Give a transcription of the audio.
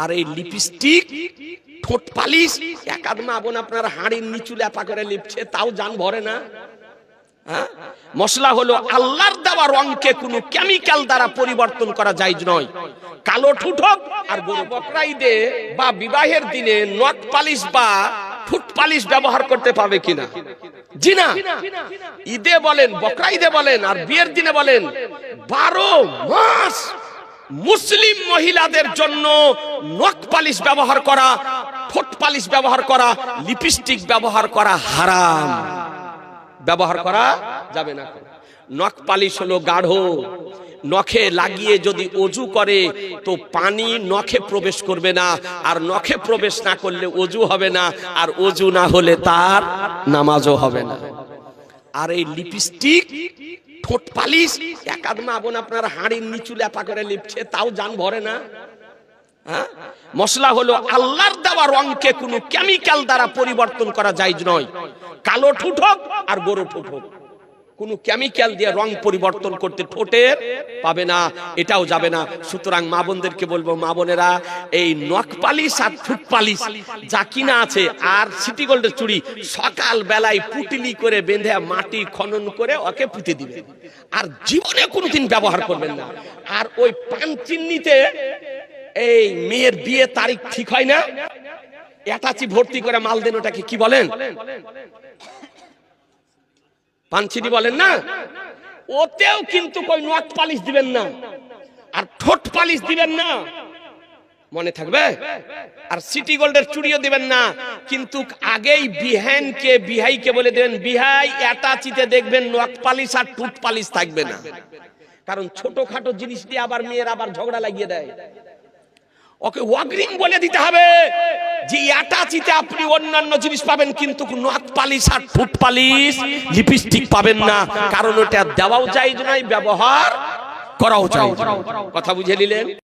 আর এই লিপস্টিক, ঠোঁট পালিশ, একাদ মা বোন আপনার হাড়ির নিচু লেপা করে লিপছে, তাও জান ভরে না। মশলা হলো আল্লাহর দেওয়া রংকে কোনো কেমিক্যাল দ্বারা পরিবর্তন করা জায়েজ নয়। কালো ঠোঁট হোক আর গরু বকরা ঈদে বা বিবাহের দিনে নখ পালিশ বা ঠোঁট পালিশ ব্যবহার করতে পাবে কিনা? জি না। ঈদে বলেন, বকরা ঈদে বলেন আর বিয়ের দিনে বলেন, 12 মাস মুসলিম মহিলাদের জন্য নখ পালিশ ব্যবহার করা, ঠোঁট পালিশ ব্যবহার করা, লিপস্টিক ব্যবহার করা হারাম, ব্যবহার করা যাবে না। নখ পালিশ হলো গাঢ়, নখে লাগিয়ে যদি ওযু করে তো পানি নখে প্রবেশ করবে না, আর নখে প্রবেশ না করলে ওযু হবে না, আর ওযু না হলে তার নামাজও হবে না। আর এই লিপস্টিক, ঠোঁট পালিশ, একাদ মা বোন আপনার হাড়ির নিচু লেপা করে লিপছে, তাও জান ভরে না। মশলা হলো আল্লাহর দেওয়া রংকে কোনো কেমিক্যাল দ্বারা পরিবর্তন করা জায়েজ নয়। কালো ঠোঁট হোক আর গরু ঠোঁট হোক, কোনো কেমিক্যাল দিয়ে রং পরিবর্তন করতে ঠোঁটের পাবে না, এটাও যাবে না। সুতরাং মা বোনদেরকে বলবো, মা বোনেরা এই নখ পালিশ আর ঠোঁট পালিশ যা কিনা আছে আর সিটি গোল্ডের চুড়ি সকাল বেলায় পুটলি করে বেঁধে মাটি খনন করে ওকে পুঁতে দিবেন, আর জীবনে কোনোদিন ব্যবহার করবেন না। আর ওই পান চিন্নিতে এই মেয়ের বিয়ে তারিখ ঠিক হয় না, অ্যাটাচি ভর্তি করে মাল দেন, ওটাকে কি বলেন? পানচিনি বলেন না। ওতেও কিন্তু কই নখ পালিশ দিবেন না আর ঠোঁট পালিশ দিবেন না, মনে থাকবে। আর সিটি গোল্ডের চুড়িও দিবেন না, কিন্তু আগেই বিহানকে বিহাইকে বলে দেবেন, বিহাই অ্যাটাচিতে দেখবেন নখ পালিশ আর ঠোঁট পালিশ থাকবে না। কারণ ছোটখাটো জিনিস দিয়ে আবার মেয়ের আবার ঝগড়া লাগিয়ে দেয়। ওকে ওয়াগ্রিং বলে দিতে হবে যে অ্যাটাচিতে আপনি অন্যান্য জিনিস পাবেন, কিন্তু নখ পালিশ আর ঠোঁট পালিশ, লিপস্টিক পাবেন না। কারণ ওটা দেওয়াও জায়েজ নয়, ব্যবহার করাও জায়েজ। কথা বুঝে নিলেন?